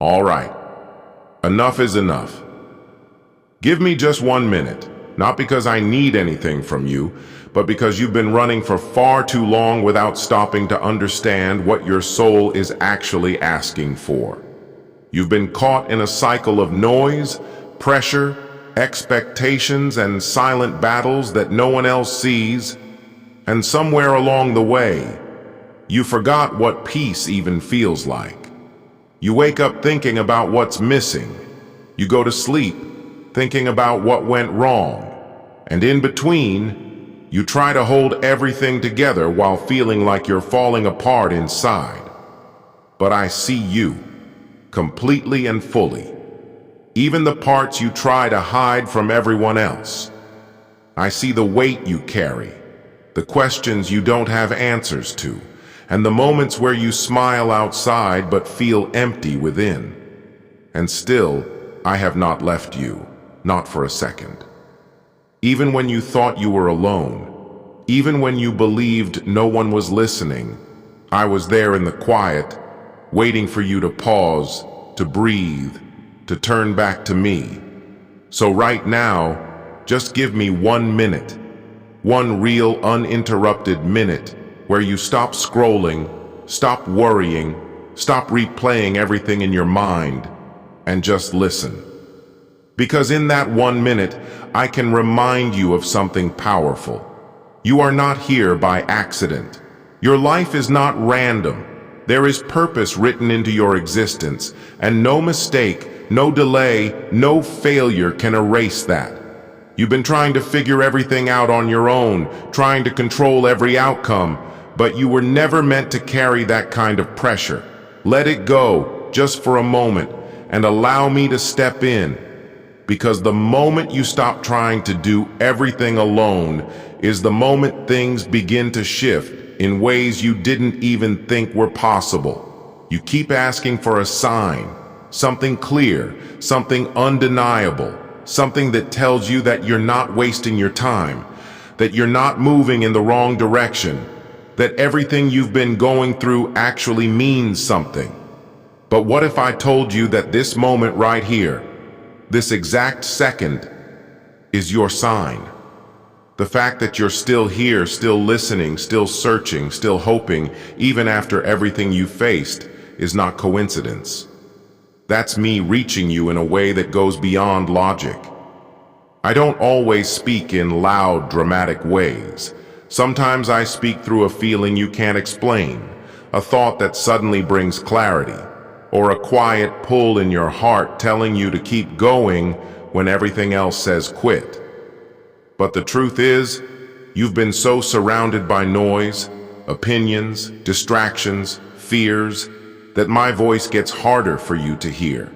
All right, enough is enough. Give me just 1 minute, not because I need anything from you, but because you've been running for far too long without stopping to understand what your soul is actually asking for. You've been caught in a cycle of noise, pressure, expectations, and silent battles that no one else sees, and somewhere along the way, you forgot what peace even feels like. You wake up thinking about what's missing. You go to sleep thinking about what went wrong. And in between, you try to hold everything together while feeling like you're falling apart inside. But I see you, completely and fully. Even the parts you try to hide from everyone else. I see the weight you carry, the questions you don't have answers to, and the moments where you smile outside but feel empty within. And still, I have not left you, not for a second. Even when you thought you were alone, even when you believed no one was listening, I was there in the quiet, waiting for you to pause, to breathe, to turn back to me. So right now, just give me 1 minute, one real uninterrupted minute where you stop scrolling, stop worrying, stop replaying everything in your mind, and just listen. Because in that 1 minute, I can remind you of something powerful. You are not here by accident. Your life is not random. There is purpose written into your existence, and no mistake, no delay, no failure can erase that. You've been trying to figure everything out on your own, trying to control every outcome, but you were never meant to carry that kind of pressure. Let it go, just for a moment, and allow me to step in. Because the moment you stop trying to do everything alone is the moment things begin to shift in ways you didn't even think were possible. You keep asking for a sign, something clear, something undeniable, something that tells you that you're not wasting your time, that you're not moving in the wrong direction, that everything you've been going through actually means something. But what if I told you that this moment right here, this exact second, is your sign? The fact that you're still here, still listening, still searching, still hoping, even after everything you faced, is not coincidence. That's me reaching you in a way that goes beyond logic. I don't always speak in loud, dramatic ways. Sometimes I speak through a feeling you can't explain, a thought that suddenly brings clarity, or a quiet pull in your heart telling you to keep going when everything else says quit. But the truth is, you've been so surrounded by noise, opinions, distractions, fears, that my voice gets harder for you to hear.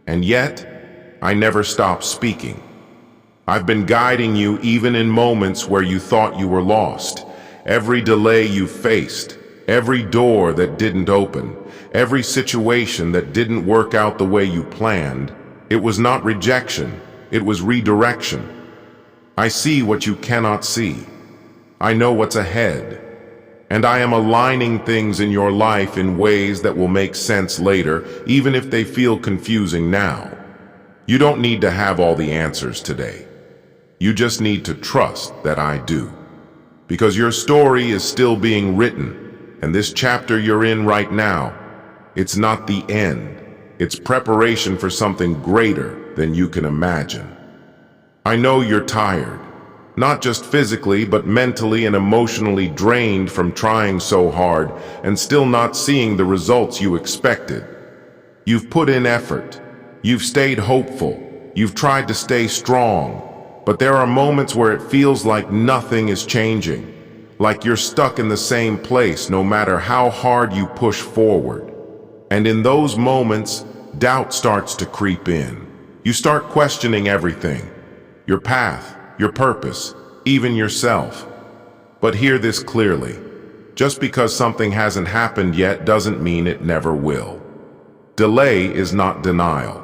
And yet, I never stop speaking. I've been guiding you even in moments where you thought you were lost. Every delay you faced, every door that didn't open, every situation that didn't work out the way you planned, it was not rejection, it was redirection. I see what you cannot see. I know what's ahead. And I am aligning things in your life in ways that will make sense later, even if they feel confusing now. You don't need to have all the answers today. You just need to trust that I do. Because your story is still being written, and this chapter you're in right now, it's not the end. It's preparation for something greater than you can imagine. I know you're tired, not just physically, but mentally and emotionally drained from trying so hard and still not seeing the results you expected. You've put in effort. You've stayed hopeful. You've tried to stay strong. But there are moments where it feels like nothing is changing, like you're stuck in the same place no matter how hard you push forward. And in those moments, doubt starts to creep in. You start questioning everything, your path, your purpose, even yourself. But hear this clearly. Just because something hasn't happened yet doesn't mean it never will. Delay is not denial.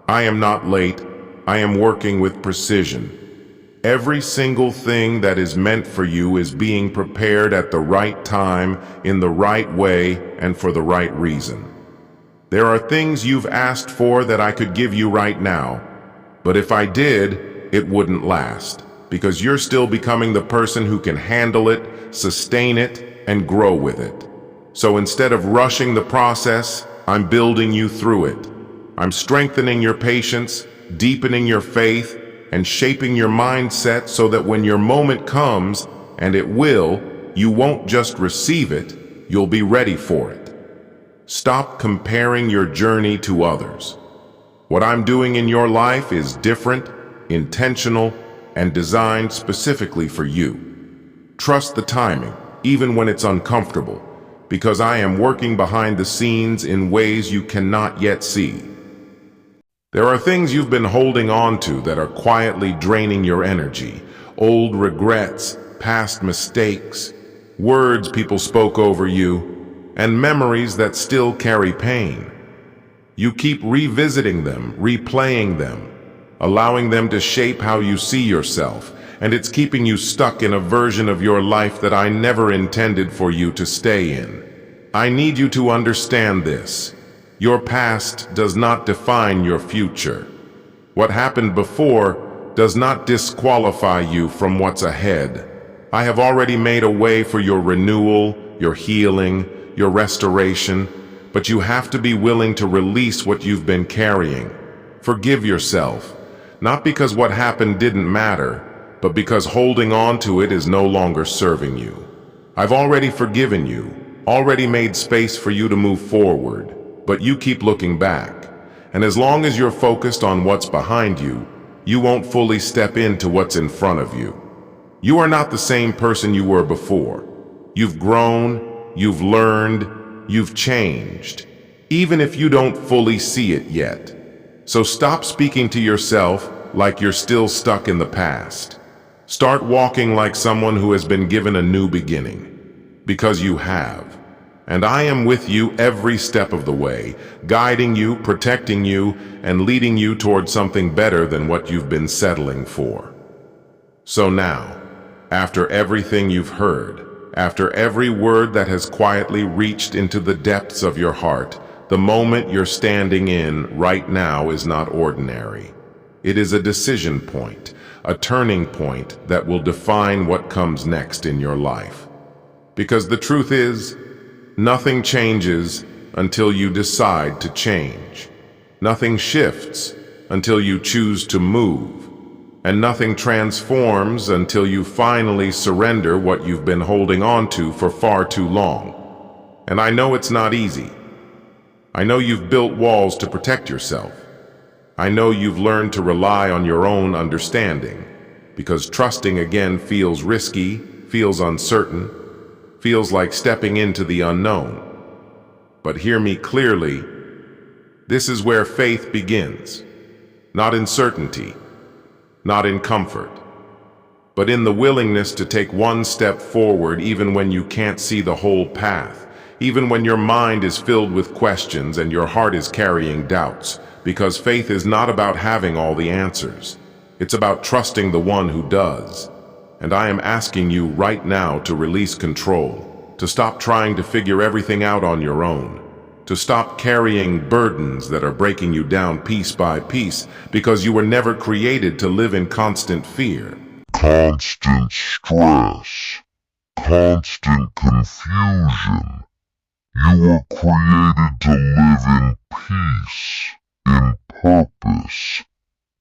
I am not late. I am working with precision. Every single thing that is meant for you is being prepared at the right time, in the right way, and for the right reason. There are things you've asked for that I could give you right now, but if I did, it wouldn't last, because you're still becoming the person who can handle it, sustain it, and grow with it. So instead of rushing the process, I'm building you through it. I'm strengthening your patience, deepening your faith, and shaping your mindset so that when your moment comes, and it will, you won't just receive it, you'll be ready for it. Stop comparing your journey to others. What I'm doing in your life is different, intentional, and designed specifically for you. Trust the timing, even when it's uncomfortable, because I am working behind the scenes in ways you cannot yet see. There are things you've been holding on to that are quietly draining your energy. Old regrets, past mistakes, words people spoke over you, and memories that still carry pain. You keep revisiting them, replaying them, allowing them to shape how you see yourself, and it's keeping you stuck in a version of your life that I never intended for you to stay in. I need you to understand this. Your past does not define your future. What happened before does not disqualify you from what's ahead. I have already made a way for your renewal, your healing, your restoration, but you have to be willing to release what you've been carrying. Forgive yourself, not because what happened didn't matter, but because holding on to it is no longer serving you. I've already forgiven you, already made space for you to move forward, but you keep looking back. And as long as you're focused on what's behind you, you won't fully step into what's in front of you. You are not the same person you were before. You've grown, you've learned, you've changed, even if you don't fully see it yet. So stop speaking to yourself like you're still stuck in the past. Start walking like someone who has been given a new beginning, because you have. And I am with you every step of the way, guiding you, protecting you, and leading you toward something better than what you've been settling for. So now, after everything you've heard, after every word that has quietly reached into the depths of your heart, the moment you're standing in right now is not ordinary. It is a decision point, a turning point that will define what comes next in your life. Because the truth is, nothing changes until you decide to change. Nothing shifts until you choose to move. And nothing transforms until you finally surrender what you've been holding on to for far too long. And I know it's not easy. I know you've built walls to protect yourself. I know you've learned to rely on your own understanding, because trusting again feels risky, feels uncertain, feels like stepping into the unknown. But hear me clearly, this is where faith begins, not in certainty, not in comfort, but in the willingness to take one step forward even when you can't see the whole path, even when your mind is filled with questions and your heart is carrying doubts, because faith is not about having all the answers. It's about trusting the one who does. And I am asking you right now to release control, to stop trying to figure everything out on your own, to stop carrying burdens that are breaking you down piece by piece, because you were never created to live in constant fear. Constant stress, constant confusion. You were created to live in peace, in purpose,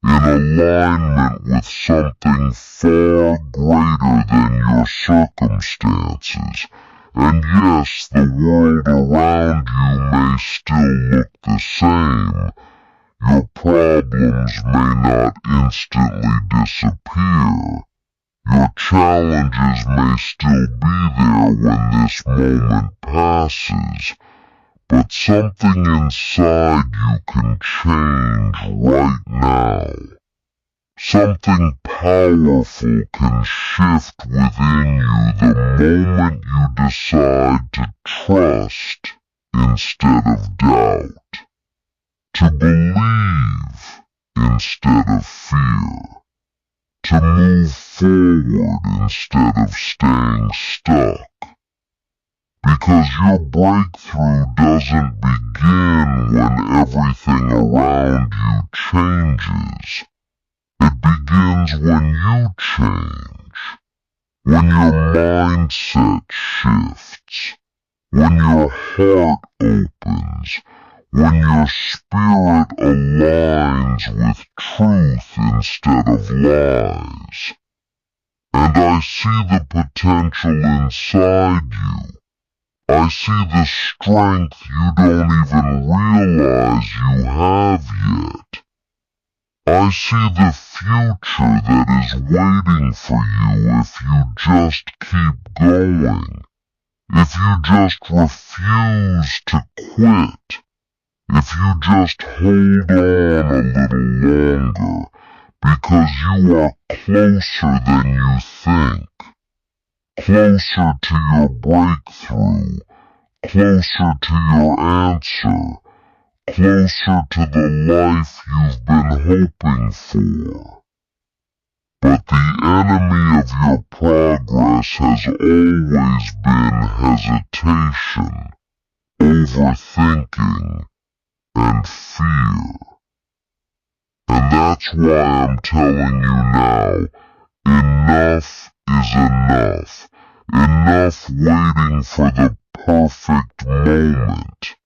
in alignment with something far greater than your circumstances. And yes, the world around you may still look the same. Your problems may not instantly disappear. Your challenges may still be there when this moment passes. But something inside you can change right now. Something powerful can shift within you the moment you decide to trust instead of doubt, to believe instead of fear, to move forward instead of staying stuck. Because your breakthrough doesn't begin when everything around you changes. It begins when you change, when your mindset shifts, when your heart opens, when your spirit aligns with truth instead of lies. And I see the potential inside you. I see the strength you don't even realize you have yet. I see the future that is waiting for you if you just keep going, if you just refuse to quit, if you just hold on a little longer, because you are closer than you think, closer to your breakthrough, closer to your answer, closer to the life you've been hoping for. But the enemy of your progress has always been hesitation, overthinking, and fear. And that's why I'm telling you now, enough is enough. Enough waiting for the perfect moment.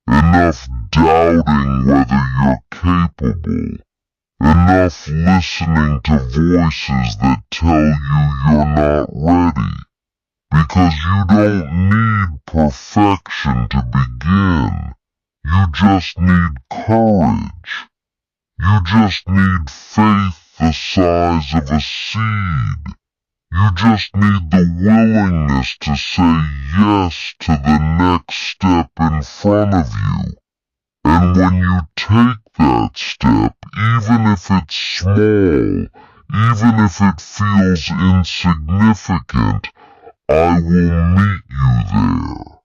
Enough doubting whether you're capable. Enough listening to voices that tell you you're not ready. Because you don't need perfection to begin. You just need courage. You just need faith the size of a seed. You just need the willingness to say yes to the next step in front of you. And when you take that step, even if it's small, even if it feels insignificant, I will meet you there.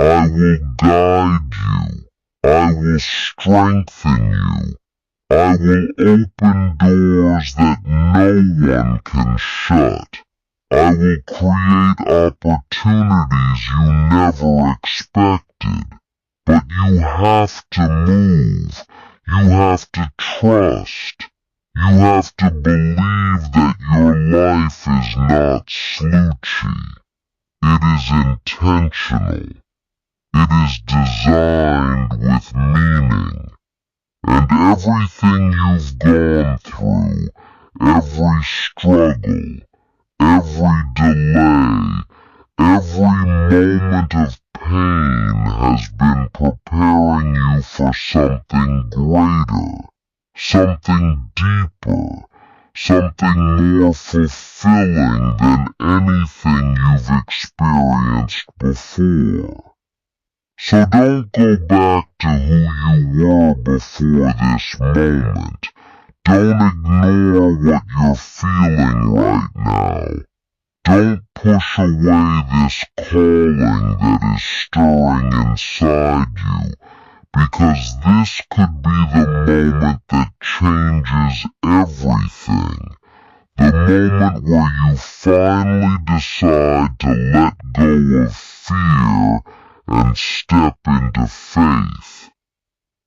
I will guide you. I will strengthen you. I will open doors that no one can shut. I will create opportunities you never expected. But you have to move. You have to trust. You have to believe that your life is not случай. It is intentional. It is designed with meaning. And everything you've gone through, every struggle, every delay, every moment of pain has been preparing you for something greater, something deeper, something more fulfilling than anything you've experienced before. So don't go back to who you were before this moment. Don't ignore what you're feeling right now. Don't push away this calling that is stirring inside you, because this could be the moment that changes everything. The moment where you finally decide to let go of fear and step into faith.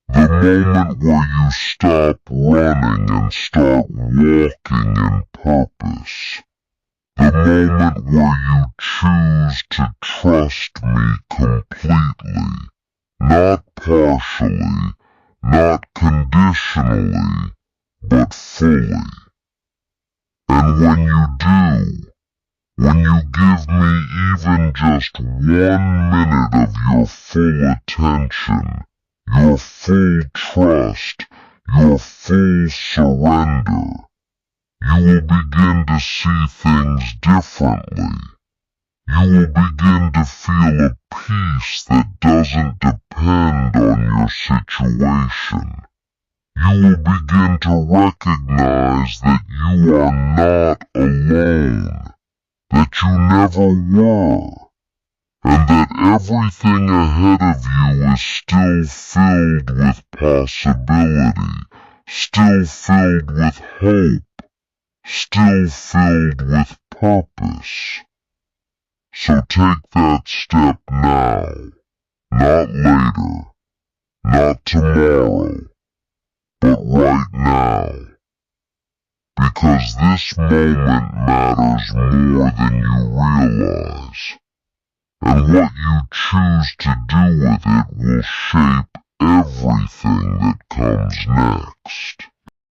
The moment where you stop running and start walking in purpose. The moment where you choose to trust me completely, not partially, not conditionally, but fully. And when you do, when you give me even just 1 minute of your full attention, your full trust, your full surrender, you will begin to see things differently. You will begin to feel a peace that doesn't depend on your situation. You will begin to recognize that you are not alone, that you never were, and that everything ahead of you is still filled with possibility, still filled with hope, still filled with purpose. So take that step now, not later, not tomorrow, but right now. Because this moment matters more than you realize. And what you choose to do with it will shape everything that comes next.